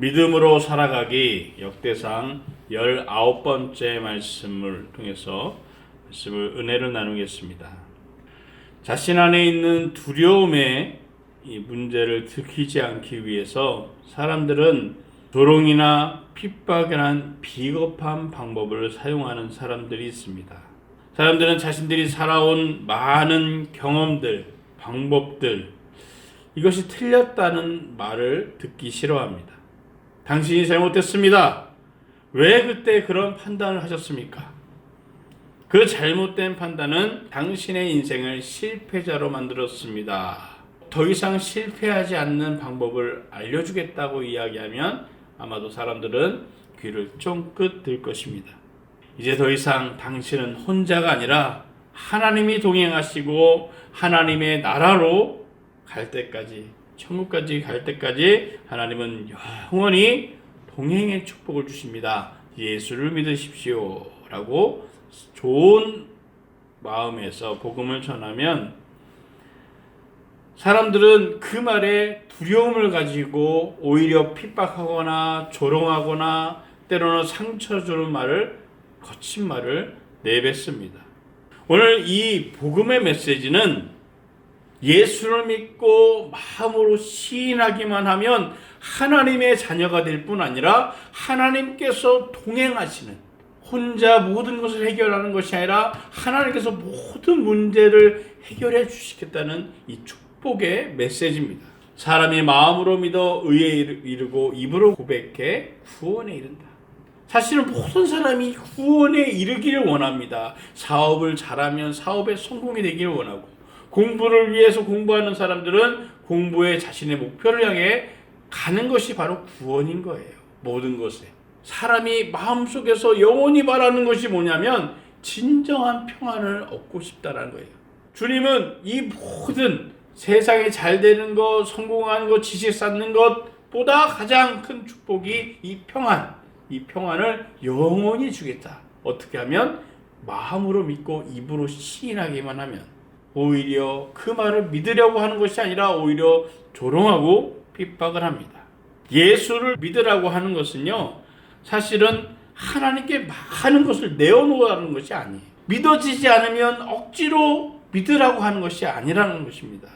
믿음으로 살아가기 역대상 19번째 말씀을 통해서 은혜를 나누겠습니다. 자신 안에 있는 두려움의 이 문제를 들키지 않기 위해서 사람들은 조롱이나 핍박이란 비겁한 방법을 사용하는 사람들이 있습니다. 사람들은 자신들이 살아온 많은 경험들, 방법들, 이것이 틀렸다는 말을 듣기 싫어합니다. 당신이 잘못됐습니다. 왜 그때 그런 판단을 하셨습니까? 그 잘못된 판단은 당신의 인생을 실패자로 만들었습니다. 더 이상 실패하지 않는 방법을 알려주겠다고 이야기하면 아마도 사람들은 귀를 쫑긋 들 것입니다. 이제 더 이상 당신은 혼자가 아니라 하나님이 동행하시고 하나님의 나라로 갈 때까지, 천국까지 갈 때까지 하나님은 영원히 동행의 축복을 주십니다. 예수를 믿으십시오 라고 좋은 마음에서 복음을 전하면 사람들은 그 말에 두려움을 가지고 오히려 핍박하거나 조롱하거나 때로는 상처 주는 말을, 거친 말을 내뱉습니다. 오늘 이 복음의 메시지는 예수를 믿고 마음으로 시인하기만 하면 하나님의 자녀가 될 뿐 아니라 하나님께서 동행하시는, 혼자 모든 것을 해결하는 것이 아니라 하나님께서 모든 문제를 해결해 주시겠다는 이 축복의 메시지입니다. 사람이 마음으로 믿어 의에 이르고 입으로 고백해 구원에 이른다. 사실은 모든 사람이 구원에 이르기를 원합니다. 사업을 잘하면 사업에 성공이 되기를 원하고, 공부를 위해서 공부하는 사람들은 공부에 자신의 목표를 향해 가는 것이 바로 구원인 거예요. 모든 것에. 사람이 마음속에서 영원히 바라는 것이 뭐냐면 진정한 평안을 얻고 싶다라는 거예요. 주님은 이 모든 세상에 잘 되는 것, 성공하는 것, 지식 쌓는 것보다 가장 큰 축복이 이 평안. 이 평안을 영원히 주겠다. 어떻게 하면? 마음으로 믿고 입으로 시인하기만 하면. 오히려 그 말을 믿으려고 하는 것이 아니라 오히려 조롱하고 핍박을 합니다. 예수를 믿으라고 하는 것은요, 사실은 하나님께 많은 것을 내어놓으라는 것이 아니에요. 믿어지지 않으면 억지로 믿으라고 하는 것이 아니라는 것입니다.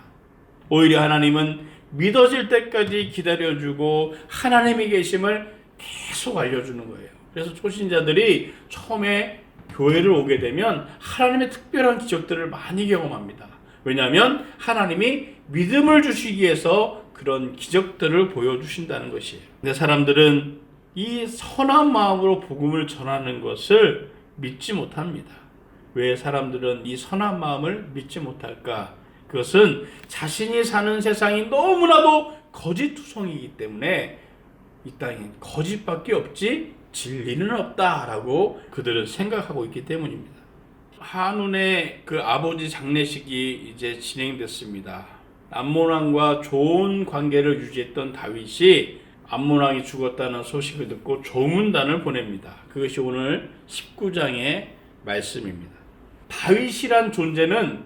오히려 하나님은 믿어질 때까지 기다려주고 하나님의 계심을 계속 알려주는 거예요. 그래서 초신자들이 처음에 교회를 오게 되면 하나님의 특별한 기적들을 많이 경험합니다. 왜냐하면 하나님이 믿음을 주시기 위해서 그런 기적들을 보여주신다는 것이에요. 근데 사람들은 이 선한 마음으로 복음을 전하는 것을 믿지 못합니다. 왜 사람들은 이 선한 마음을 믿지 못할까? 그것은 자신이 사는 세상이 너무나도 거짓투성이기 때문에 이 땅엔 거짓밖에 없지 진리는 없다라고 그들은 생각하고 있기 때문입니다. 한운의 그 아버지 장례식이 이제 진행됐습니다. 암몬왕과 좋은 관계를 유지했던 다윗이 암몬왕이 죽었다는 소식을 듣고 조문단을 보냅니다. 그것이 오늘 19장의 말씀입니다. 다윗이란 존재는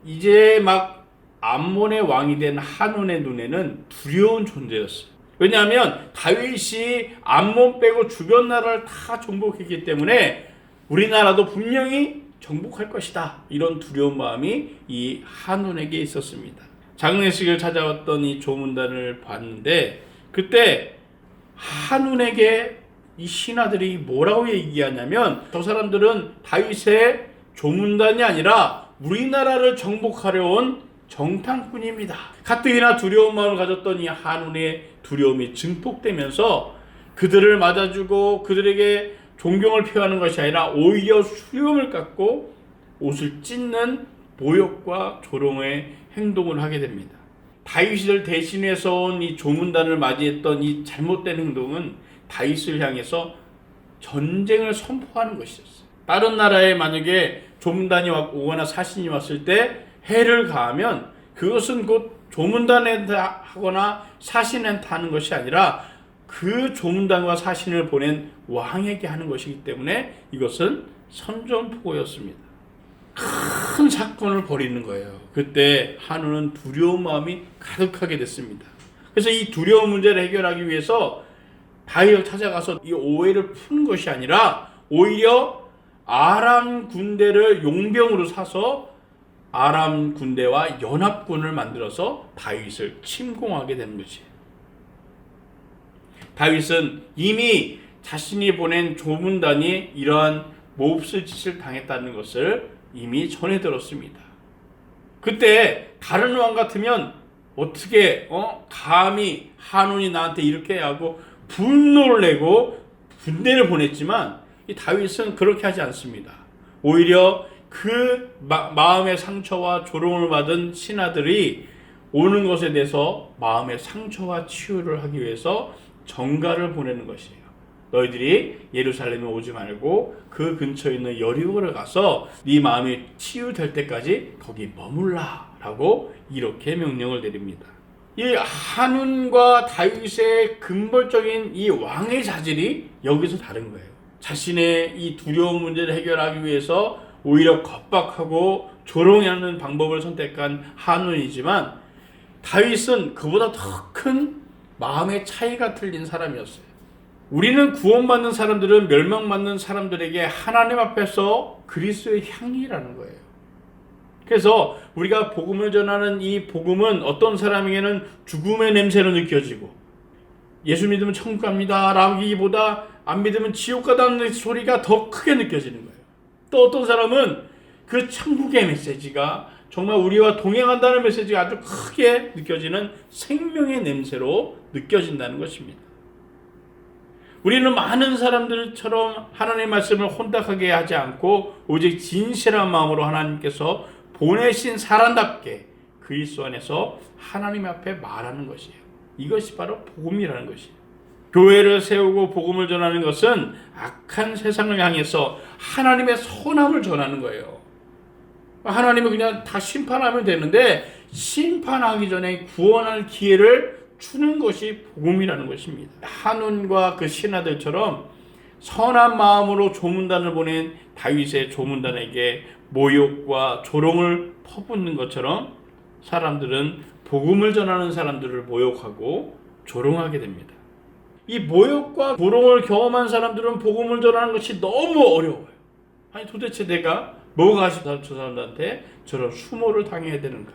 이제 막 암몬의 왕이 된 한운의 눈에는 두려운 존재였어요. 왜냐하면 다윗이 암몬 빼고 주변 나라를 다 정복했기 때문에 우리나라도 분명히 정복할 것이다. 이런 두려운 마음이 이 한운에게 있었습니다. 장례식을 찾아왔던 이 조문단을 봤는데 그때 한운에게 이 신하들이 뭐라고 얘기하냐면 저 사람들은 다윗의 조문단이 아니라 우리나라를 정복하려 온 정탐꾼입니다. 가뜩이나 두려운 마음을 가졌던 이 한운의 두려움이 증폭되면서 그들을 맞아주고 그들에게 존경을 표하는 것이 아니라 오히려 수염을 깎고 옷을 찢는 모욕과 조롱의 행동을 하게 됩니다. 다윗을 대신해서 온 이 조문단을 맞이했던 이 잘못된 행동은 다윗을 향해서 전쟁을 선포하는 것이었어요. 다른 나라에 만약에 조문단이 오거나 사신이 왔을 때 해를 가하면 그것은 곧 조문단한테 하거나 사신한테 하는 것이 아니라 그 조문단과 사신을 보낸 왕에게 하는 것이기 때문에 이것은 선전포고였습니다. 큰 사건을 벌이는 거예요. 그때 한우는 두려운 마음이 가득하게 됐습니다. 그래서 이 두려운 문제를 해결하기 위해서 다윗을 찾아가서 이 오해를 푸는 것이 아니라 오히려 아람 군대를 용병으로 사서 아람 군대와 연합군을 만들어서 다윗을 침공하게 되는 것이에요. 다윗은 이미 자신이 보낸 조문단이 이러한 몹쓸 짓을 당했다는 것을 이미 전해 들었습니다. 그때 다른 왕 같으면 어떻게 감히 한온이 나한테 이렇게 하고 분노를 내고 군대를 보냈지만 이 다윗은 그렇게 하지 않습니다. 오히려 그 마음의 상처와 조롱을 받은 신하들이 오는 것에 대해서 마음의 상처와 치유를 하기 위해서 전가를 보내는 것이에요. 너희들이 예루살렘에 오지 말고 그 근처에 있는 여리고를 가서 네 마음이 치유될 때까지 거기 머물라 라고 이렇게 명령을 내립니다. 이 한운과 다윗의 근본적인 이 왕의 자질이 여기서 다른 거예요. 자신의 이 두려운 문제를 해결하기 위해서 오히려 겁박하고 조롱하는 방법을 선택한 한운이지만 다윗은 그보다 더 큰 마음의 차이가 틀린 사람이었어요. 우리는 구원받는 사람들은 멸망받는 사람들에게 하나님 앞에서 그리스도의 향기라는 거예요. 그래서 우리가 복음을 전하는 이 복음은 어떤 사람에게는 죽음의 냄새로 느껴지고 예수 믿으면 천국 갑니다 라기보다 안 믿으면 지옥 가다는 소리가 더 크게 느껴지는 거예요. 또 어떤 사람은 그 천국의 메시지가 정말 우리와 동행한다는 메시지가 아주 크게 느껴지는 생명의 냄새로 느껴진다는 것입니다. 우리는 많은 사람들처럼 하나님의 말씀을 혼탁하게 하지 않고 오직 진실한 마음으로 하나님께서 보내신 사람답게 그리스도 안에서 하나님 앞에 말하는 것이에요. 이것이 바로 복음이라는 것이에요. 교회를 세우고 복음을 전하는 것은 악한 세상을 향해서 하나님의 선함을 전하는 거예요. 하나님은 그냥 다 심판하면 되는데 심판하기 전에 구원할 기회를 주는 것이 복음이라는 것입니다. 한운과 그 신하들처럼 선한 마음으로 조문단을 보낸 다윗의 조문단에게 모욕과 조롱을 퍼붓는 것처럼 사람들은 복음을 전하는 사람들을 모욕하고 조롱하게 됩니다. 이 모욕과 조롱을 경험한 사람들은 복음을 전하는 것이 너무 어려워요. 아니 도대체 내가 뭐가 저 사람들한테 저런 수모를 당해야 되는가?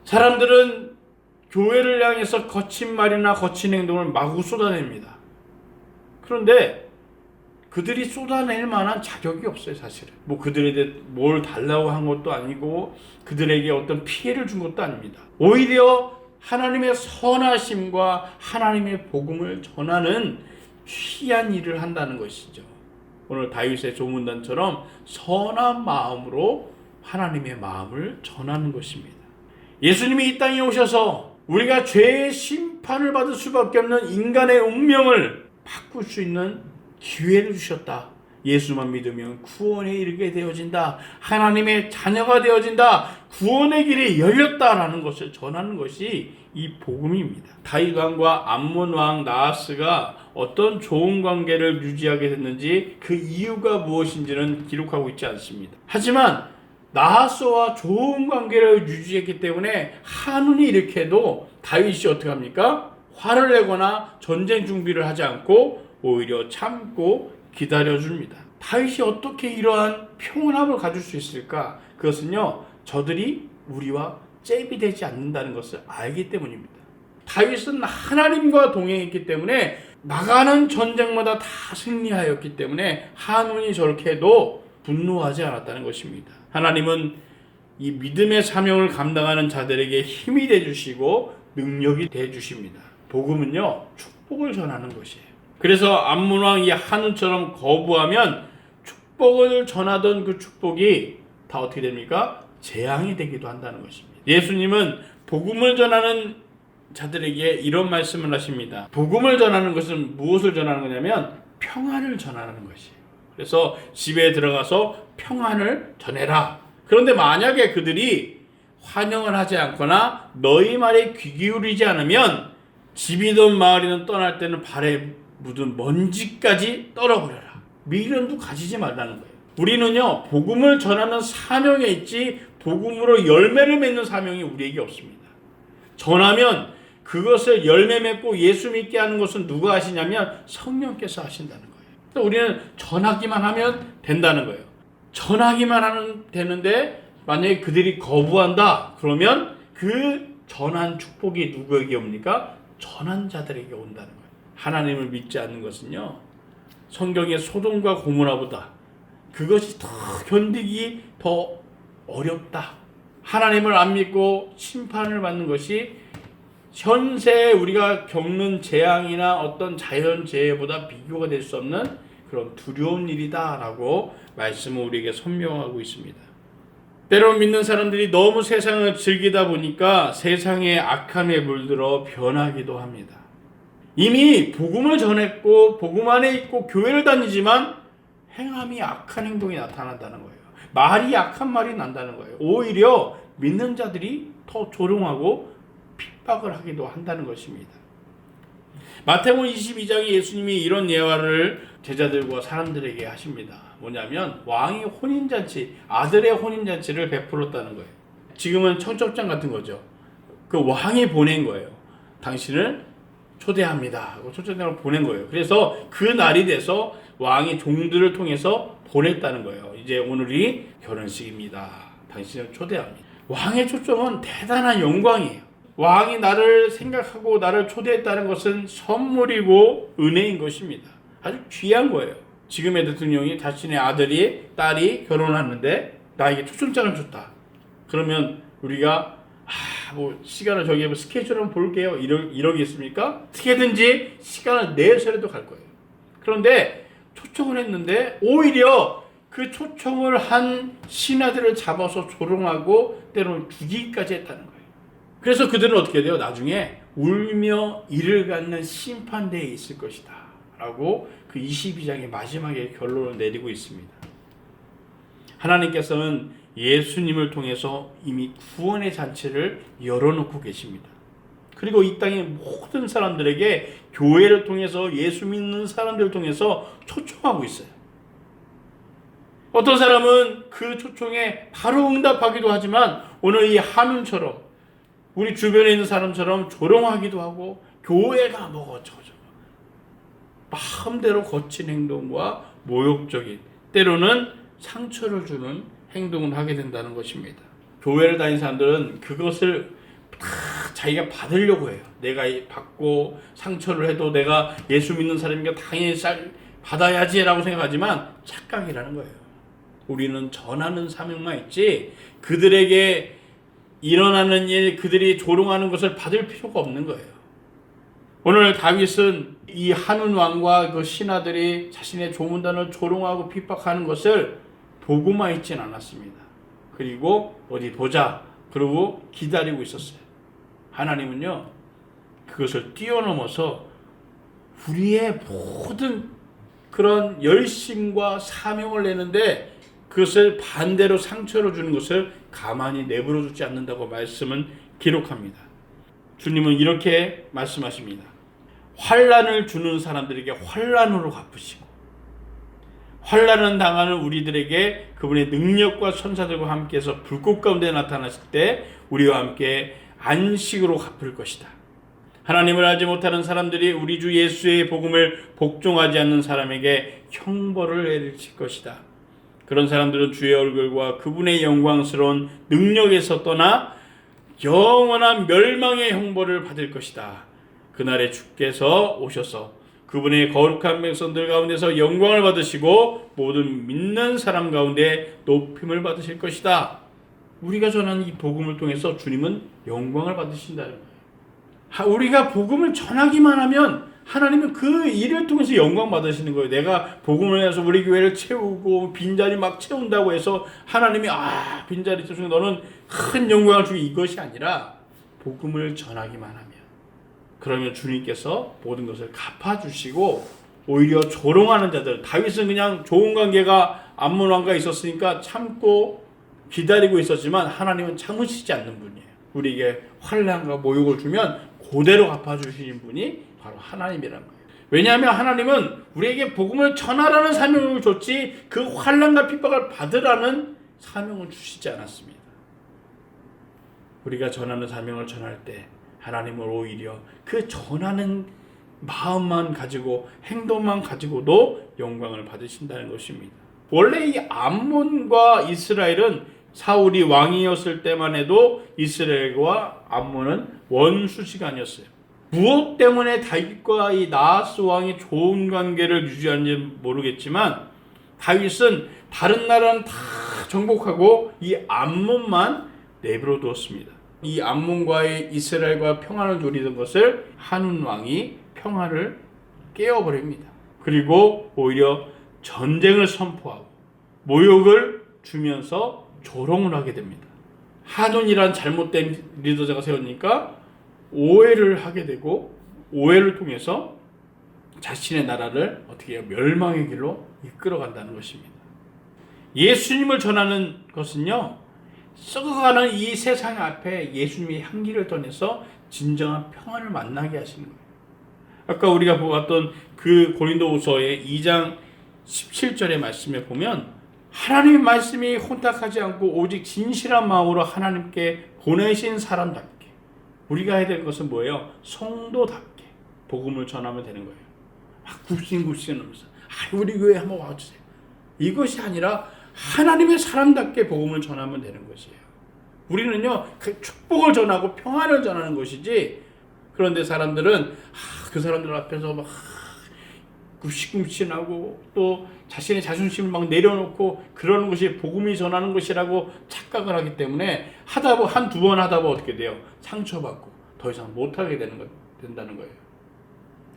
사람들은 교회를 향해서 거친 말이나 거친 행동을 마구 쏟아냅니다. 그런데 그들이 쏟아낼 만한 자격이 없어요, 사실은. 뭐 그들에게 뭘 달라고 한 것도 아니고 그들에게 어떤 피해를 준 것도 아닙니다. 오히려 하나님의 선하심과 하나님의 복음을 전하는 귀한 일을 한다는 것이죠. 오늘 다윗의 조문단처럼 선한 마음으로 하나님의 마음을 전하는 것입니다. 예수님이 이 땅에 오셔서 우리가 죄의 심판을 받을 수밖에 없는 인간의 운명을 바꿀 수 있는 기회를 주셨다. 예수만 믿으면 구원에 이르게 되어진다. 하나님의 자녀가 되어진다. 구원의 길이 열렸다라는 것을 전하는 것이 이 복음입니다. 다윗 왕과 암몬 왕 나하스가 어떤 좋은 관계를 유지하게 됐는지 그 이유가 무엇인지는 기록하고 있지 않습니다. 하지만 나하스와 좋은 관계를 유지했기 때문에 한운이 이렇게도 다윗이 어떻게 합니까? 화를 내거나 전쟁 준비를 하지 않고 오히려 참고 기다려줍니다. 다윗이 어떻게 이러한 평온함을 가질 수 있을까? 그것은요, 저들이 우리와 잽이 되지 않는다는 것을 알기 때문입니다. 다윗은 하나님과 동행했기 때문에 나가는 전쟁마다 다 승리하였기 때문에 한운이 저렇게 해도 분노하지 않았다는 것입니다. 하나님은 이 믿음의 사명을 감당하는 자들에게 힘이 되주시고 능력이 되주십니다. 복음은요, 축복을 전하는 것이에요. 그래서 암몬왕 이 한운처럼 거부하면 축복을 전하던 그 축복이 다 어떻게 됩니까? 재앙이 되기도 한다는 것입니다. 예수님은 복음을 전하는 자들에게 이런 말씀을 하십니다. 복음을 전하는 것은 무엇을 전하는 거냐면 평안을 전하는 것이에요. 그래서 집에 들어가서 평안을 전해라. 그런데 만약에 그들이 환영을 하지 않거나 너희 말에 귀 기울이지 않으면 집이든 마을이든 떠날 때는 발에 묻은 먼지까지 떨어버려라. 미련도 가지지 말라는 거예요. 우리는요, 복음을 전하는 사명에 있지 복음으로 열매를 맺는 사명이 우리에게 없습니다. 전하면 그것을 열매 맺고 예수 믿게 하는 것은 누가 하시냐면 성령께서 하신다는 거예요. 그래서 우리는 전하기만 하면 된다는 거예요. 전하기만 하면 되는데 만약에 그들이 거부한다 그러면 그 전한 축복이 누구에게 옵니까? 전한 자들에게 온다는 거예요. 하나님을 믿지 않는 것은요, 성경의 소돔과 고모라보다 그것이 더 견디기 더 어렵다. 하나님을 안 믿고 심판을 받는 것이 현세 우리가 겪는 재앙이나 어떤 자연재해보다 비교가 될 수 없는 그런 두려운 일이다라고 말씀을 우리에게 선명하고 있습니다. 때로 믿는 사람들이 너무 세상을 즐기다 보니까 세상의 악함에 물들어 변하기도 합니다. 이미 복음을 전했고 복음 안에 있고 교회를 다니지만 행함이 악한 행동이 나타난다는 거예요. 말이 악한 말이 난다는 거예요. 오히려 믿는 자들이 더 조롱하고 핍박을 하기도 한다는 것입니다. 마태복음 22장에 예수님이 이런 예화를 제자들과 사람들에게 하십니다. 뭐냐면 왕이 혼인잔치, 아들의 혼인잔치를 베풀었다는 거예요. 지금은 청첩장 같은 거죠. 그 왕이 보낸 거예요. 당신을 초대합니다 하고 초대장을 보낸 거예요. 그래서 그 날이 돼서 왕이 종들을 통해서 보냈다는 거예요. 이제 오늘이 결혼식입니다. 당신을 초대합니다. 왕의 초점은 대단한 영광이에요. 왕이 나를 생각하고 나를 초대했다는 것은 선물이고 은혜인 것입니다. 아주 귀한 거예요. 지금의 대통령이 자신의 아들이 딸이 결혼하는데 나에게 초청장을 줬다. 그러면 우리가 시간을 저기 스케줄 한번 볼게요. 이러겠습니까? 어떻게든지 시간을 내서라도 갈 거예요. 그런데 초청을 했는데 오히려 그 초청을 한 신하들을 잡아서 조롱하고 때로는 죽이기까지 했다는 거예요. 그래서 그들은 어떻게 돼요? 나중에 울며 이를 갖는 심판대에 있을 것이다 라고 그 22장의 마지막에 결론을 내리고 있습니다. 하나님께서는 예수님을 통해서 이미 구원의 잔치를 열어놓고 계십니다. 그리고 이 땅의 모든 사람들에게 교회를 통해서 예수 믿는 사람들을 통해서 초청하고 있어요. 어떤 사람은 그 초청에 바로 응답하기도 하지만 오늘 이 한운처럼 우리 주변에 있는 사람처럼 조롱하기도 하고 교회가 뭐 어쩌고저쩌고 마음대로 거친 행동과 모욕적인 때로는 상처를 주는 행동을 하게 된다는 것입니다. 교회를 다니는 사람들은 그것을 다 자기가 받으려고 해요. 내가 받고 상처를 해도 내가 예수 믿는 사람이니까 당연히 받아야지 라고 생각하지만 착각이라는 거예요. 우리는 전하는 사명만 있지 그들에게 일어나는 일, 그들이 조롱하는 것을 받을 필요가 없는 거예요. 오늘 다윗은 이 한운 왕과 그 신하들이 자신의 조문단을 조롱하고 핍박하는 것을 보고만 있진 않았습니다. 그리고 어디 보자 그러고 기다리고 있었어요. 하나님은요 그것을 뛰어넘어서 우리의 모든 그런 열심과 사명을 내는데 그것을 반대로 상처를 주는 것을 가만히 내버려 두지 않는다고 말씀은 기록합니다. 주님은 이렇게 말씀하십니다. 환난을 주는 사람들에게 환난으로 갚으시고 환난을 당하는 우리들에게 그분의 능력과 천사들과 함께해서 불꽃 가운데 나타나실 때 우리와 함께 안식으로 갚을 것이다. 하나님을 알지 못하는 사람들이 우리 주 예수의 복음을 복종하지 않는 사람에게 형벌을 내리실 것이다. 그런 사람들은 주의 얼굴과 그분의 영광스러운 능력에서 떠나 영원한 멸망의 형벌을 받을 것이다. 그날에 주께서 오셔서 그분의 거룩한 백성들 가운데서 영광을 받으시고 모든 믿는 사람 가운데 높임을 받으실 것이다. 우리가 전하는 이 복음을 통해서 주님은 영광을 받으신다는 거예요. 우리가 복음을 전하기만 하면 하나님은 그 일을 통해서 영광 받으시는 거예요. 내가 복음을 해서 우리 교회를 채우고 빈자리 막 채운다고 해서 하나님이 빈자리 채우는 너는 큰 영광을 주기 이것이 아니라 복음을 전하기만 하면 그러면 주님께서 모든 것을 갚아주시고 오히려 조롱하는 자들 다윗은 그냥 좋은 관계가 암몬 왕과 있었으니까 참고 기다리고 있었지만 하나님은 참으시지 않는 분이에요. 우리에게 환난과 모욕을 주면 그대로 갚아주시는 분이 바로 하나님이라는 거예요. 왜냐하면 하나님은 우리에게 복음을 전하라는 사명을 줬지 그 환난과 핍박을 받으라는 사명을 주시지 않았습니다. 우리가 전하는 사명을 전할 때 하나님을 오히려 그 전하는 마음만 가지고 행동만 가지고도 영광을 받으신다는 것입니다. 원래 이 암몬과 이스라엘은 사울이 왕이었을 때만 해도 이스라엘과 암몬은 원수지간이었어요. 무엇 때문에 다윗과 이 나하스 왕이 좋은 관계를 유지하는지 모르겠지만 다윗은 다른 나라는 다 정복하고 이 암몬만 내버려 두었습니다. 이 암몬과의 이스라엘과 평화를 누리던 것을 한운 왕이 평화를 깨어버립니다. 그리고 오히려 전쟁을 선포하고 모욕을 주면서 조롱을 하게 됩니다. 한운이란 잘못된 리더자가 세우니까 오해를 하게 되고 오해를 통해서 자신의 나라를 어떻게 해요? 멸망의 길로 이끌어간다는 것입니다. 예수님을 전하는 것은요, 썩어가는 이 세상 앞에 예수님의 향기를 전해서 진정한 평안을 만나게 하시는 거예요. 아까 우리가 보았던 그 고린도후서의 2장 17절의 말씀에 보면 하나님의 말씀이 혼탁하지 않고 오직 진실한 마음으로 하나님께 보내신 사람답게 우리가 해야 될 것은 뭐예요? 성도답게 복음을 전하면 되는 거예요. 막 굽신굽신 하면서 우리 교회 한번 와주세요. 이것이 아니라 하나님의 사람답게 복음을 전하면 되는 것이에요. 우리는요, 그 축복을 전하고 평안을 전하는 것이지, 그런데 사람들은 그 사람들 앞에서 막 굽신굽신하고 또 자신의 자존심을 막 내려놓고 그러는 것이 복음이 전하는 것이라고 착각을 하기 때문에 한두 번 하다 보면 어떻게 돼요? 상처받고 더 이상 못하게 된다는 거예요.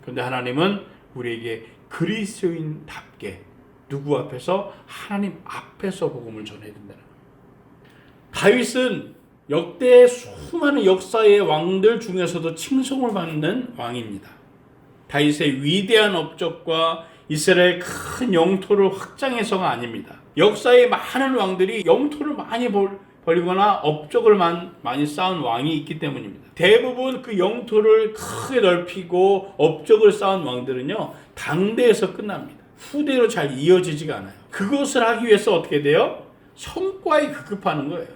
그런데 하나님은 우리에게 그리스도인답게 누구 앞에서? 하나님 앞에서 복음을 전해야 된다는 거예요. 다윗은 역대 수많은 역사의 왕들 중에서도 칭송을 받는 왕입니다. 다윗의 위대한 업적과 이스라엘 큰 영토를 확장해서가 아닙니다. 역사의 많은 왕들이 영토를 많이 벌리거나 업적을 많이 쌓은 왕이 있기 때문입니다. 대부분 그 영토를 크게 넓히고 업적을 쌓은 왕들은요, 당대에서 끝납니다. 후대로 잘 이어지지가 않아요. 그것을 하기 위해서 어떻게 돼요? 성과에 급급하는 거예요.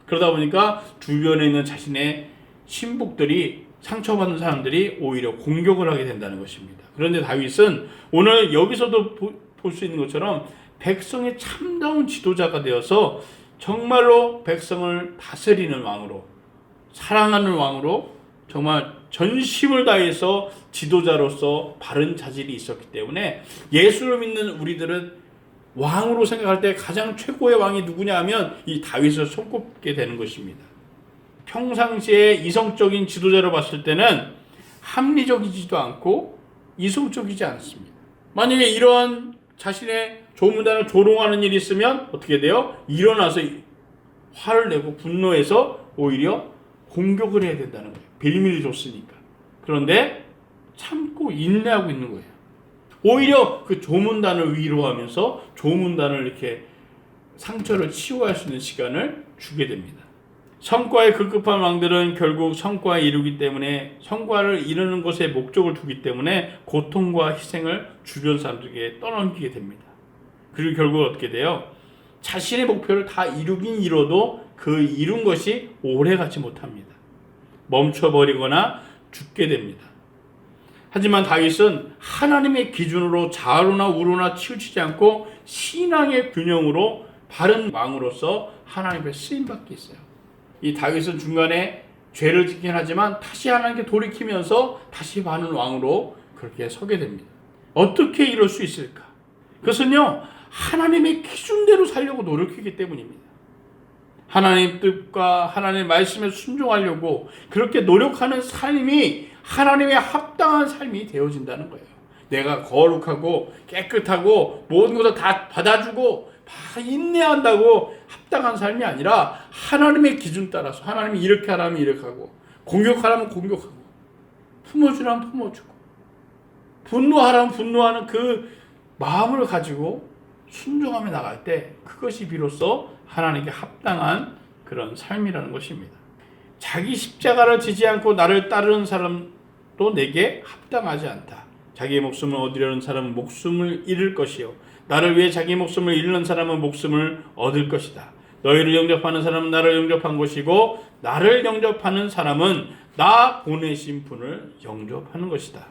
그러다 보니까 주변에 있는 자신의 신복들이, 상처받는 사람들이 오히려 공격을 하게 된다는 것입니다. 그런데 다윗은 오늘 여기서도 볼 수 있는 것처럼 백성의 참다운 지도자가 되어서 정말로 백성을 다스리는 왕으로, 사랑하는 왕으로 정말 전심을 다해서 지도자로서 바른 자질이 있었기 때문에 예수를 믿는 우리들은 왕으로 생각할 때 가장 최고의 왕이 누구냐 하면 이 다윗을 손꼽게 되는 것입니다. 평상시에 이성적인 지도자로 봤을 때는 합리적이지도 않고 이성적이지 않습니다. 만약에 이러한 자신의 조문단을 조롱하는 일이 있으면 어떻게 돼요? 일어나서 화를 내고 분노해서 오히려 공격을 해야 된다는 거예요. 빌미를 줬으니까. 그런데 참고 인내하고 있는 거예요. 오히려 그 조문단을 위로하면서 조문단을 이렇게 상처를 치유할 수 있는 시간을 주게 됩니다. 성과에 급급한 왕들은 결국 성과에 이루기 때문에, 성과를 이루는 것에 목적을 두기 때문에 고통과 희생을 주변 사람들에게 떠넘기게 됩니다. 그리고 결국 어떻게 돼요? 자신의 목표를 다 이루긴 이뤄도 그 이룬 것이 오래가지 못합니다. 멈춰버리거나 죽게 됩니다. 하지만 다윗은 하나님의 기준으로 좌로나 우로나 치우치지 않고 신앙의 균형으로 바른 왕으로서 하나님의 쓰임받게 있어요. 이 다윗은 중간에 죄를 짓긴 하지만 다시 하나님께 돌이키면서 다시 바른 왕으로 그렇게 서게 됩니다. 어떻게 이럴 수 있을까? 그것은요, 하나님의 기준대로 살려고 노력했기 때문입니다. 하나님 뜻과 하나님의 말씀에 순종하려고 그렇게 노력하는 삶이 하나님의 합당한 삶이 되어진다는 거예요. 내가 거룩하고 깨끗하고 모든 것을 다 받아주고 다 인내한다고 합당한 삶이 아니라 하나님의 기준 따라서 하나님이 이렇게 하라면 이렇게 하고, 공격하라면 공격하고, 품어주라면 품어주고, 분노하라면 분노하는 그 마음을 가지고 순종하며 나갈 때 그것이 비로소 하나님께 합당한 그런 삶이라는 것입니다. 자기 십자가를 지지 않고 나를 따르는 사람도 내게 합당하지 않다. 자기의 목숨을 얻으려는 사람은 목숨을 잃을 것이요, 나를 위해 자기 목숨을 잃는 사람은 목숨을 얻을 것이다. 너희를 영접하는 사람은 나를 영접한 것이고 나를 영접하는 사람은 나 보내신 분을 영접하는 것이다.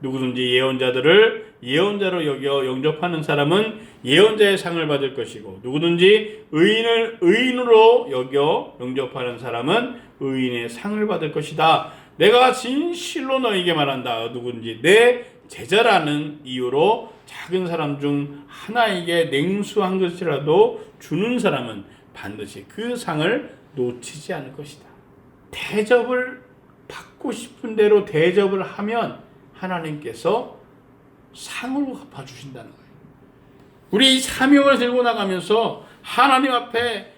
누구든지 예언자들을 예언자로 여겨 영접하는 사람은 예언자의 상을 받을 것이고 누구든지 의인을 의인으로 여겨 영접하는 사람은 의인의 상을 받을 것이다. 내가 진실로 너에게 말한다. 누구든지 내 제자라는 이유로 작은 사람 중 하나에게 냉수 한 것이라도 주는 사람은 반드시 그 상을 놓치지 않을 것이다. 대접을 받고 싶은 대로 대접을 하면 하나님께서 상으로 갚아주신다는 거예요. 우리 사명을 들고 나가면서 하나님 앞에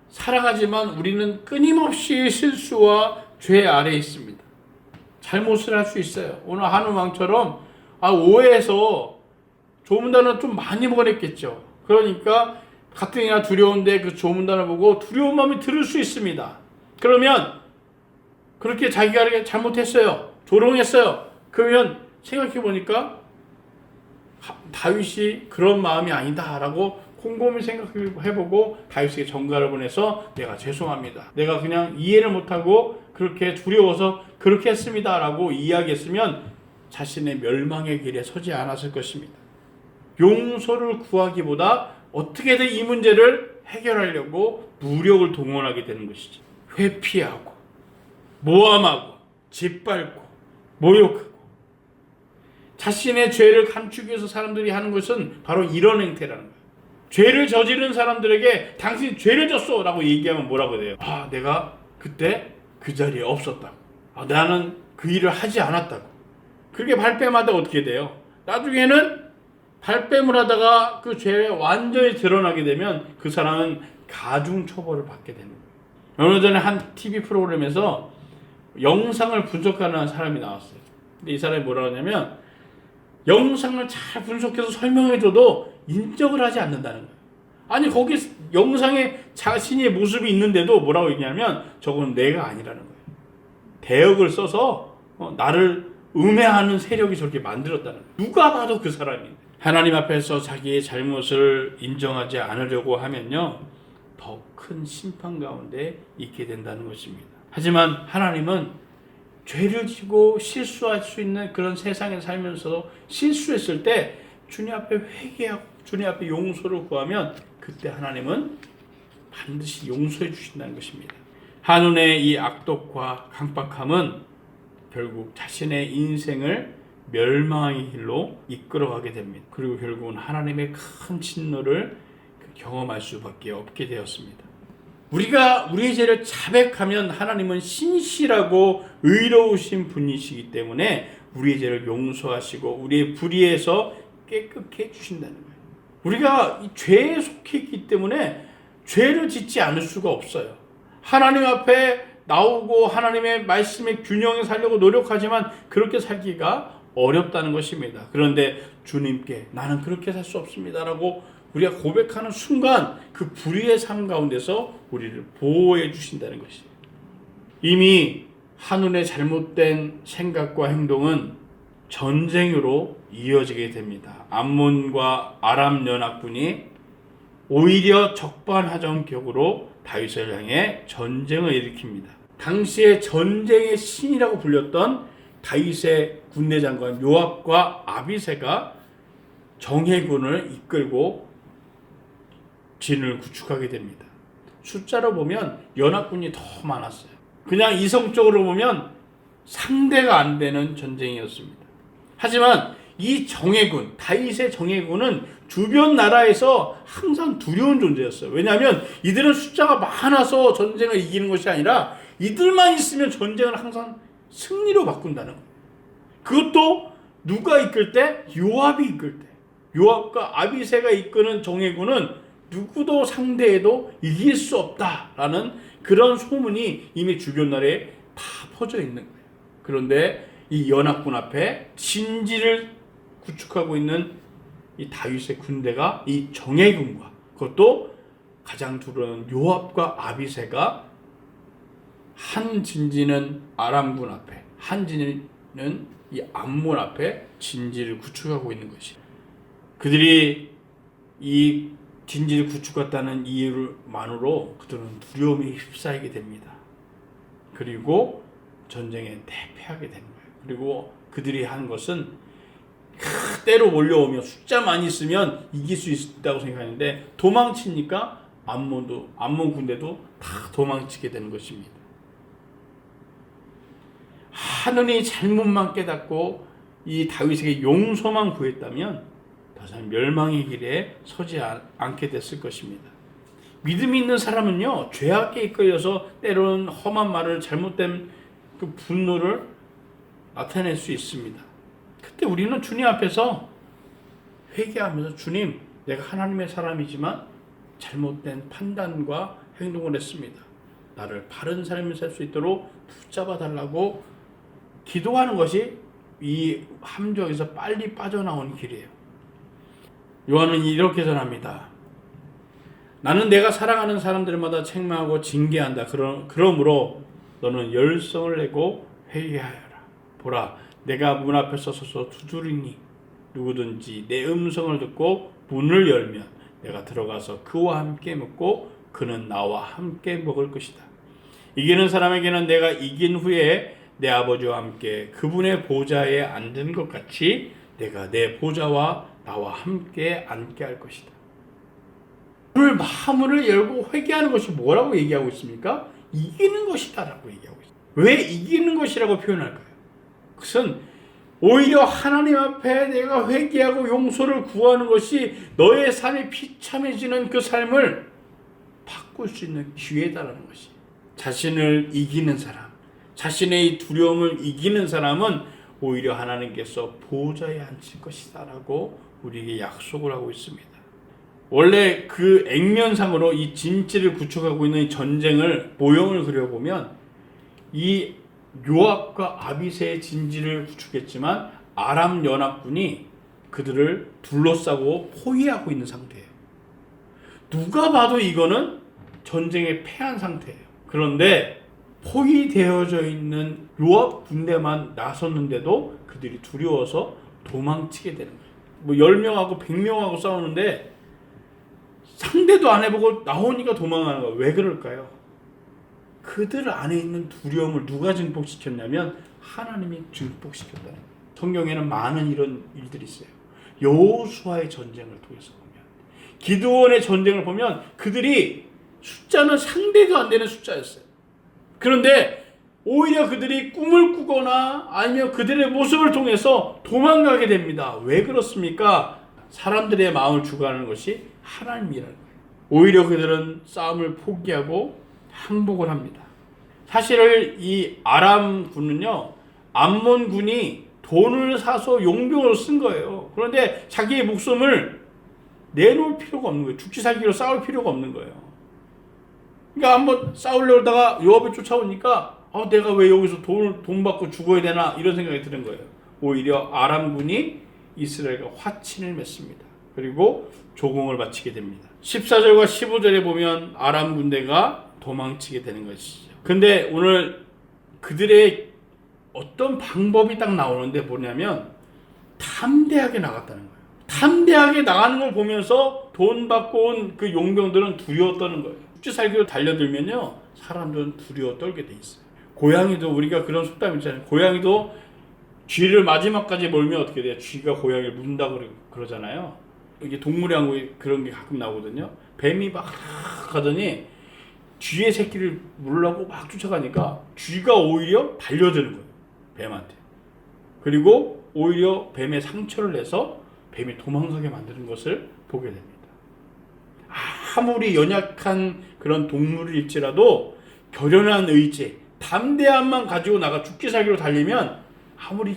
살아가지만 우리는 끊임없이 실수와 죄 아래에 있습니다. 잘못을 할 수 있어요. 오늘 한우왕처럼 오해해서 조문단을 좀 많이 보냈겠죠. 그러니까 가뜩이나 두려운데 그 조문단을 보고 두려운 마음이 들을 수 있습니다. 그러면 그렇게 자기가 잘못했어요. 조롱했어요. 그러면 생각해 보니까 다윗이 그런 마음이 아니다라고 곰곰이 생각해보고 다윗에게 전가를 보내서 내가 죄송합니다. 내가 그냥 이해를 못하고 그렇게 두려워서 그렇게 했습니다라고 이야기했으면 자신의 멸망의 길에 서지 않았을 것입니다. 용서를 구하기보다 어떻게든 이 문제를 해결하려고 무력을 동원하게 되는 것이죠. 회피하고 모함하고 짓밟고 모욕하고 자신의 죄를 감추기 위해서 사람들이 하는 것은 바로 이런 행태라는 거예요. 죄를 저지른 사람들에게 당신이 죄를 졌어 라고 얘기하면 뭐라고 돼요? 내가 그때 그 자리에 없었다고. 나는 그 일을 하지 않았다고. 그렇게 발뺌하다 어떻게 돼요? 나중에는 발뺌을 하다가 그 죄에 완전히 드러나게 되면 그 사람은 가중처벌을 받게 되는 거예요. 얼마 전에 한 TV 프로그램에서 영상을 분석하는 사람이 나왔어요. 근데 이 사람이 뭐라고 하냐면 영상을 잘 분석해서 설명해줘도 인정을 하지 않는다는 거예요. 아니 거기 영상에 자신의 모습이 있는데도 뭐라고 얘기하면 저건 내가 아니라는 거예요. 대역을 써서 나를 음해하는 세력이 저렇게 만들었다는 거예요. 누가 봐도 그 사람인데. 하나님 앞에서 자기의 잘못을 인정하지 않으려고 하면요 더 큰 심판 가운데 있게 된다는 것입니다. 하지만 하나님은 죄를 지고 실수할 수 있는 그런 세상에 살면서 실수했을 때 주님 앞에 회개하고 주님 앞에 용서를 구하면 그때 하나님은 반드시 용서해 주신다는 것입니다. 한운의 이 악독과 강박함은 결국 자신의 인생을 멸망의 길로 이끌어가게 됩니다. 그리고 결국은 하나님의 큰 진노를 경험할 수밖에 없게 되었습니다. 우리가 우리의 죄를 자백하면 하나님은 신실하고 의로우신 분이시기 때문에 우리의 죄를 용서하시고 우리의 불의에서 깨끗게 해주신다는 거예요. 우리가 이 죄에 속해 있기 때문에 죄를 짓지 않을 수가 없어요. 하나님 앞에 나오고 하나님의 말씀의 균형에 살려고 노력하지만 그렇게 살기가 어렵다는 것입니다. 그런데 주님께 나는 그렇게 살 수 없습니다라고 우리가 고백하는 순간 그 불의의 삶 가운데서 우리를 보호해 주신다는 것이에요. 이미 한운의 잘못된 생각과 행동은 전쟁으로 이어지게 됩니다. 암몬과 아람 연합군이 오히려 적반하장격으로 다윗을 향해 전쟁을 일으킵니다. 당시에 전쟁의 신이라고 불렸던 다윗의 군대 장관 요압과 아비새가 정예군을 이끌고 진을 구축하게 됩니다. 숫자로 보면 연합군이 더 많았어요. 그냥 이성적으로 보면 상대가 안 되는 전쟁이었습니다. 하지만 이 정예군, 다윗의 정예군은 주변 나라에서 항상 두려운 존재였어요. 왜냐하면 이들은 숫자가 많아서 전쟁을 이기는 것이 아니라 이들만 있으면 전쟁을 항상 승리로 바꾼다는 거예요. 그것도 누가 이끌 때? 요압이 이끌 때. 요압과 아비새가 이끄는 정예군은 누구도 상대해도 이길 수 없다라는 그런 소문이 이미 주변 나라에 다 퍼져 있는 거예요. 그런데 이 연합군 앞에 진지를 구축하고 있는 이 다윗의 군대가 이 정예군과 그것도 가장 두려운 요압과 아비새가 한 진지는 아람군 앞에 한 진지는 이 암몬 앞에 진지를 구축하고 있는 것이에요. 그들이 이 진지를 구축했다는 이유만으로 그들은 두려움에 휩싸이게 됩니다. 그리고 전쟁에 대패하게 되는 거예요. 그리고 그들이 한 것은 때로 몰려오면 숫자만 있으면 이길 수 있다고 생각하는데 도망치니까 암몬 군대도 다 도망치게 되는 것입니다. 하느님이 잘못만 깨닫고 이 다윗에게 용서만 구했다면 더 이상 멸망의 길에 서지 않게 됐을 것입니다. 믿음이 있는 사람은요, 죄악에 이끌려서 때로는 험한 말을 잘못된 그 분노를 나타낼 수 있습니다. 그때 우리는 주님 앞에서 회개하면서 주님, 내가 하나님의 사람이지만 잘못된 판단과 행동을 했습니다. 나를 바른 삶을 살 수 있도록 붙잡아 달라고 기도하는 것이 이 함정에서 빨리 빠져나오는 길이에요. 요한은 이렇게 전합니다. 나는 내가 사랑하는 사람들마다 책망하고 징계한다. 그러므로 너는 열성을 내고 회개하여라. 보라, 내가 문 앞에 서서 두드리니 누구든지 내 음성을 듣고 문을 열면 내가 들어가서 그와 함께 먹고 그는 나와 함께 먹을 것이다. 이기는 사람에게는 내가 이긴 후에 내 아버지와 함께 그분의 보좌에 앉은 것 같이 내가 내 보좌와 나와 함께 앉게 할 것이다. 오늘 마음을 열고 회개하는 것이 뭐라고 얘기하고 있습니까? 이기는 것이다 라고 얘기하고 있습니다. 왜 이기는 것이라고 표현할까요? 그것은 오히려 하나님 앞에 내가 회개하고 용서를 구하는 것이 너의 삶이 비참해지는 그 삶을 바꿀 수 있는 기회다라는 것이. 자신을 이기는 사람, 자신의 두려움을 이기는 사람은 오히려 하나님께서 보좌에 앉힐 것이다 라고 우리에게 약속을 하고 있습니다. 원래 그 액면상으로 이 진지를 구축하고 있는 전쟁을 모형을 그려보면 이 요압과 아비새의 진지를 구축했지만 아람 연합군이 그들을 둘러싸고 포위하고 있는 상태예요. 누가 봐도 이거는 전쟁에 패한 상태예요. 그런데 포위되어져 있는 요압 군대만 나섰는데도 그들이 두려워서 도망치게 되는 거예요. 뭐 10명하고 100명하고 싸우는데 상대도 안 해보고 나오니까 도망가는 거예요. 왜 그럴까요? 그들 안에 있는 두려움을 누가 증폭시켰냐면 하나님이 증폭시켰다는 거예요. 성경에는 많은 이런 일들이 있어요. 여호수아의 전쟁을 통해서 보면, 기드온의 전쟁을 보면 그들이 숫자는 상대도 안 되는 숫자였어요. 그런데 오히려 그들이 꿈을 꾸거나 아니면 그들의 모습을 통해서 도망가게 됩니다. 왜 그렇습니까? 사람들의 마음을 주관하는 것이 하나님이라는 거예요. 오히려 그들은 싸움을 포기하고 항복을 합니다. 사실 이 아람 군은요, 암몬 군이 돈을 사서 용병으로 쓴 거예요. 그런데 자기의 목숨을 내놓을 필요가 없는 거예요. 죽지 살기로 싸울 필요가 없는 거예요. 그러니까 한번 싸우려다가 요압이 쫓아오니까 내가 왜 여기서 돈 받고 죽어야 되나 이런 생각이 드는 거예요. 오히려 아람군이 이스라엘과 화친을 맺습니다. 그리고 조공을 바치게 됩니다. 14절과 15절에 보면 아람 군대가 도망치게 되는 것이죠. 근데 오늘 그들의 어떤 방법이 딱 나오는데 뭐냐면 담대하게 나갔다는 거예요. 담대하게 나가는 걸 보면서 돈 받고 온 그 용병들은 두려워 떠는 거예요. 죽지 살기로 달려들면요, 사람들은 두려워 떨게 돼 있어요. 고양이도, 우리가 그런 속담 있잖아요. 고양이도 쥐를 마지막까지 몰면 어떻게 돼요? 쥐가 고양이를 문다고 그러잖아요. 이게 동물의 왕국에 그런 게 가끔 나오거든요. 뱀이 막 가더니 쥐의 새끼를 물으려고 막 쫓아가니까 쥐가 오히려 달려드는 거예요, 뱀한테. 그리고 오히려 뱀에 상처를 내서 뱀이 도망가게 만드는 것을 보게 됩니다. 아무리 연약한 그런 동물일지라도 결연한 의지, 담대함만 가지고 나가 죽기 살기로 달리면 아무리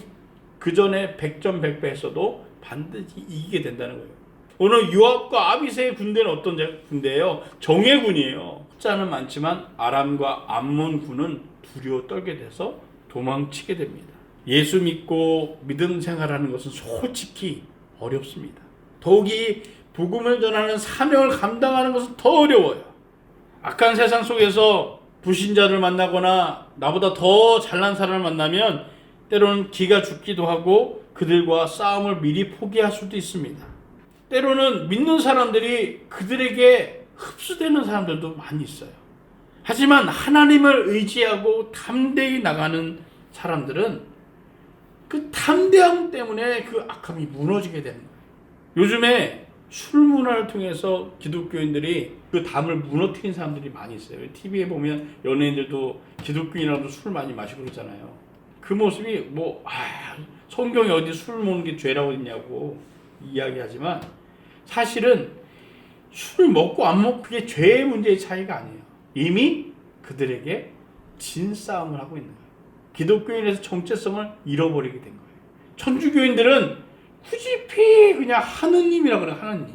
그 전에 100점 100배 했어도 반드시 이기게 된다는 거예요. 오늘 요압과 아비새의 군대는 어떤 군대예요? 정예군이에요. 숫자는 많지만 아람과 암몬 군은 두려워 떨게 돼서 도망치게 됩니다. 예수 믿고 믿음 생활하는 것은 솔직히 어렵습니다. 더욱이 복음을 전하는 사명을 감당하는 것은 더 어려워요. 악한 세상 속에서 불신자를 만나거나 나보다 더 잘난 사람을 만나면 때로는 기가 죽기도 하고 그들과 싸움을 미리 포기할 수도 있습니다. 때로는 믿는 사람들이 그들에게 흡수되는 사람들도 많이 있어요. 하지만 하나님을 의지하고 담대히 나가는 사람들은 그 담대함 때문에 그 악함이 무너지게 되는 거예요. 요즘에 술 문화를 통해서 기독교인들이 그 담을 무너뜨린 사람들이 많이 있어요. TV에 보면 연예인들도 기독교인이라도 술 많이 마시고 그러잖아요. 그 모습이 성경에 어디 술 먹는 게 죄라고 했냐고 이야기하지만 사실은 술 먹고 안 먹고 그게 죄의 문제의 차이가 아니에요. 이미 그들에게 진싸움을 하고 있는 거예요. 기독교인에서 정체성을 잃어버리게 된 거예요. 천주교인들은 굳이 그냥 하느님이라고 그래요. 하느님.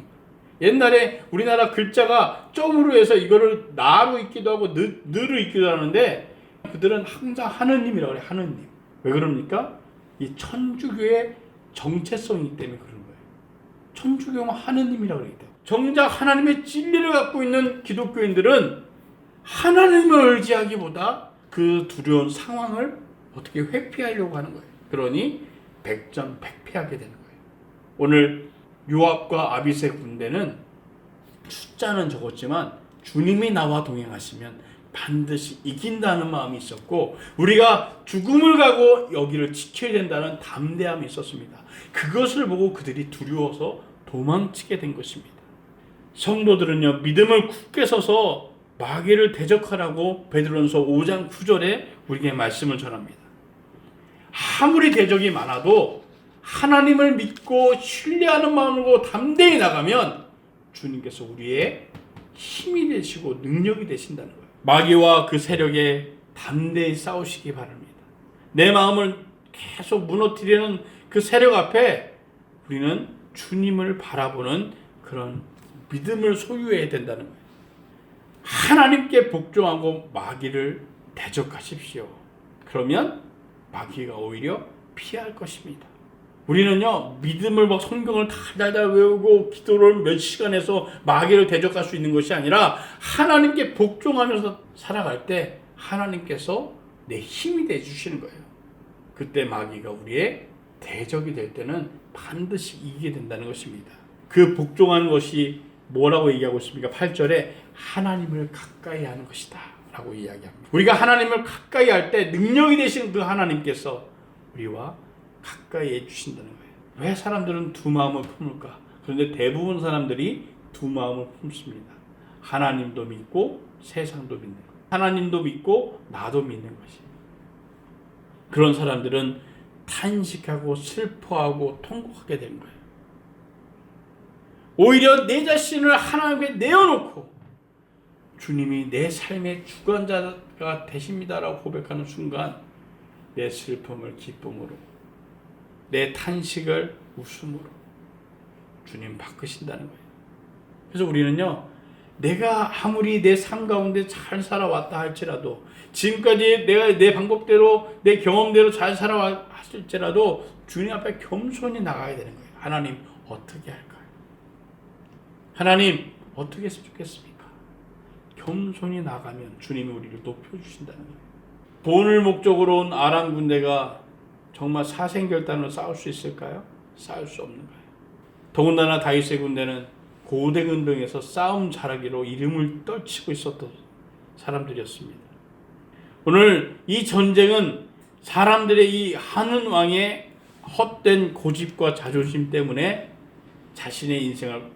옛날에 우리나라 글자가 점으로 해서 이거를 나로 읽기도 하고 느로 읽기도 하는데 그들은 항상 하느님이라고 그래요. 하느님. 왜 그럽니까? 이 천주교의 정체성이기 때문에 그런 거예요. 천주교는 하느님이라고 그래요. 정작 하나님의 진리를 갖고 있는 기독교인들은 하나님을 의지하기보다 그 두려운 상황을 어떻게 회피하려고 하는 거예요. 그러니 백전백패하게 되는 거예요. 오늘 요압과 아비새 군대는 숫자는 적었지만 주님이 나와 동행하시면 반드시 이긴다는 마음이 있었고 우리가 죽음을 가고 여기를 지켜야 된다는 담대함이 있었습니다. 그것을 보고 그들이 두려워서 도망치게 된 것입니다. 성도들은요, 믿음을 굳게 서서 마귀를 대적하라고 베드로전서 5장 9절에 우리에게 말씀을 전합니다. 아무리 대적이 많아도 하나님을 믿고 신뢰하는 마음으로 담대히 나가면 주님께서 우리의 힘이 되시고 능력이 되신다는 거예요. 마귀와 그 세력에 담대히 싸우시기 바랍니다. 내 마음을 계속 무너뜨리는 그 세력 앞에 우리는 주님을 바라보는 그런 믿음을 소유해야 된다는 거예요. 하나님께 복종하고 마귀를 대적하십시오. 그러면 마귀가 오히려 피할 것입니다. 우리는요, 믿음을 성경을 달달달 외우고 기도를 몇 시간 해서 마귀를 대적할 수 있는 것이 아니라 하나님께 복종하면서 살아갈 때 하나님께서 내 힘이 되어주시는 거예요. 그때 마귀가 우리의 대적이 될 때는 반드시 이기게 된다는 것입니다. 그 복종하는 것이 뭐라고 얘기하고 있습니까? 8절에 하나님을 가까이 하는 것이다 라고 이야기합니다. 우리가 하나님을 가까이 할 때 능력이 되시는 그 하나님께서 우리와 가까이 해주신다는 거예요. 왜 사람들은 두 마음을 품을까? 그런데 대부분 사람들이 두 마음을 품습니다. 하나님도 믿고 세상도 믿는 것. 하나님도 믿고 나도 믿는 것이. 그런 사람들은 탄식하고 슬퍼하고 통곡하게 되는 거예요. 오히려 내 자신을 하나님께 내어놓고 주님이 내 삶의 주관자가 되십니다라고 고백하는 순간 내 슬픔을 기쁨으로, 내 탄식을 웃음으로 주님 바꾸신다는 거예요. 그래서 우리는요, 내가 아무리 내 삶 가운데 잘 살아왔다 할지라도, 지금까지 내가 내 방법대로 내 경험대로 잘 살아왔을지라도 주님 앞에 겸손히 나가야 되는 거예요. 하나님 어떻게 할까요? 하나님 어떻게 했으면 좋겠습니까? 겸손히 나가면 주님이 우리를 높여주신다는 거예요. 돈을 목적으로 온 아람 군대가 정말 사생결단으로 싸울 수 있을까요? 싸울 수 없는 거예요. 더군다나 다윗의 군대는 고대근동에서 싸움 잘하기로 이름을 떨치고 있었던 사람들이었습니다. 오늘 이 전쟁은 사람들의 이 하는 왕의 헛된 고집과 자존심 때문에 자신의 인생을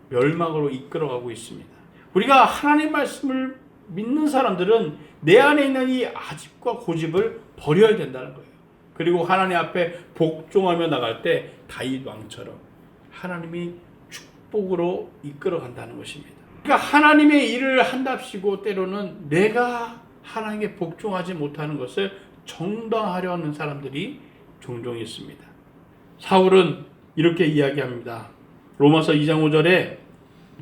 멸망으로 이끌어가고 있습니다. 우리가 하나님 말씀을 믿는 사람들은 내 안에 있는 이 아집과 고집을 버려야 된다는 거예요. 그리고 하나님 앞에 복종하며 나갈 때 다윗 왕처럼 하나님이 축복으로 이끌어간다는 것입니다. 그러니까 하나님의 일을 한답시고 때로는 내가 하나님께 복종하지 못하는 것을 정당화하려 하는 사람들이 종종 있습니다. 사울은 이렇게 이야기합니다. 로마서 2장 5절에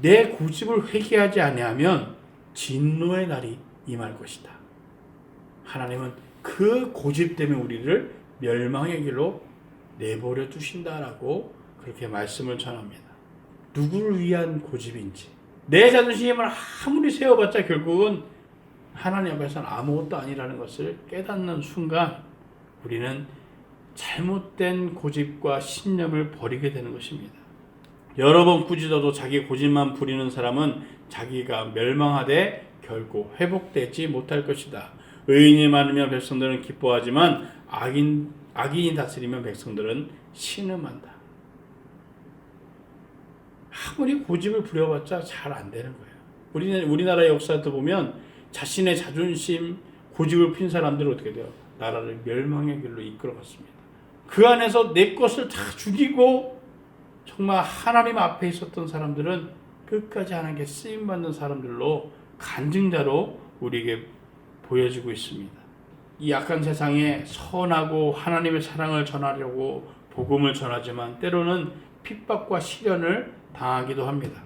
내 고집을 회개하지 아니하면 진노의 날이 임할 것이다. 하나님은 그 고집 때문에 우리를 멸망의 길로 내버려 두신다라고 그렇게 말씀을 전합니다. 누구를 위한 고집인지, 내 자존심을 아무리 세워봤자 결국은 하나님 앞에서는 아무것도 아니라는 것을 깨닫는 순간 우리는 잘못된 고집과 신념을 버리게 되는 것입니다. 여러 번 꾸짖어도 자기 고집만 부리는 사람은 자기가 멸망하되 결국 회복되지 못할 것이다. 의인이 많으면 백성들은 기뻐하지만 악인이 다스리면 백성들은 신음한다. 아무리 고집을 부려봤자 잘 안 되는 거예요. 우리나라 역사도 보면 자신의 자존심, 고집을 핀 사람들은 어떻게 돼요? 나라를 멸망의 길로 이끌어갔습니다. 그 안에서 내 것을 다 죽이고 정말 하나님 앞에 있었던 사람들은 끝까지 하나님께 쓰임받는 사람들로 간증자로 우리에게 보여지고 있습니다. 이 약한 세상에 선하고 하나님의 사랑을 전하려고 복음을 전하지만 때로는 핍박과 시련을 당하기도 합니다.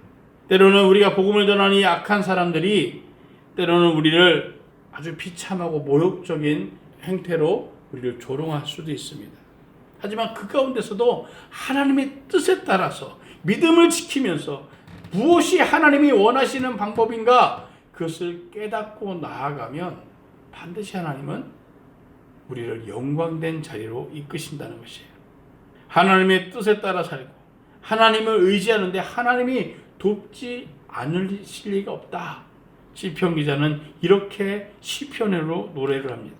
때로는 우리가 복음을 전하는 이 악한 사람들이 때로는 우리를 아주 비참하고 모욕적인 행태로 우리를 조롱할 수도 있습니다. 하지만 그 가운데서도 하나님의 뜻에 따라서 믿음을 지키면서 무엇이 하나님이 원하시는 방법인가 그것을 깨닫고 나아가면 반드시 하나님은 우리를 영광된 자리로 이끄신다는 것이에요. 하나님의 뜻에 따라 살고 하나님을 의지하는데 하나님이 돕지 않으실 리가 없다. 시편 기자는 이렇게 시편으로 노래를 합니다.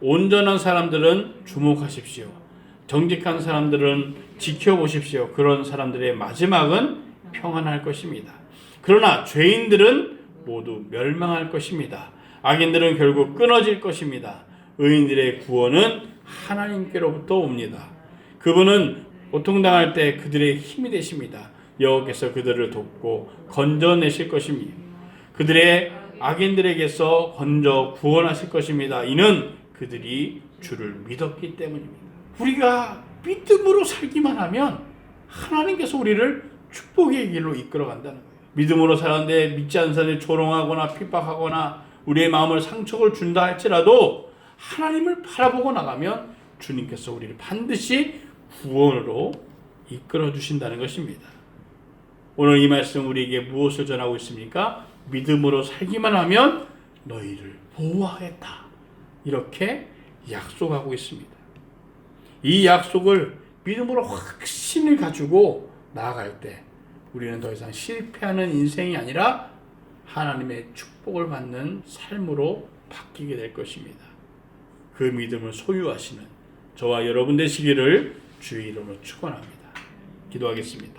온전한 사람들은 주목하십시오. 정직한 사람들은 지켜보십시오. 그런 사람들의 마지막은 평안할 것입니다. 그러나 죄인들은 모두 멸망할 것입니다. 악인들은 결국 끊어질 것입니다. 의인들의 구원은 하나님께로부터 옵니다. 그분은 고통당할 때 그들의 힘이 되십니다. 여호와께서 그들을 돕고 건져내실 것입니다. 그들의 악인들에게서 건져 구원하실 것입니다. 이는 그들이 주를 믿었기 때문입니다. 우리가 믿음으로 살기만 하면 하나님께서 우리를 축복의 길로 이끌어간다는 거예요. 믿음으로 살았는데 믿지 않는 사람이 조롱하거나 핍박하거나 우리의 마음을 상처를 준다 할지라도 하나님을 바라보고 나가면 주님께서 우리를 반드시 구원으로 이끌어 주신다는 것입니다. 오늘 이 말씀 우리에게 무엇을 전하고 있습니까? 믿음으로 살기만 하면 너희를 보호하겠다. 이렇게 약속하고 있습니다. 이 약속을 믿음으로 확신을 가지고 나아갈 때 우리는 더 이상 실패하는 인생이 아니라 하나님의 축복을 받는 삶으로 바뀌게 될 것입니다. 그 믿음을 소유하시는 저와 여러분 되시기를 주의 이름으로 축원합니다. 기도하겠습니다.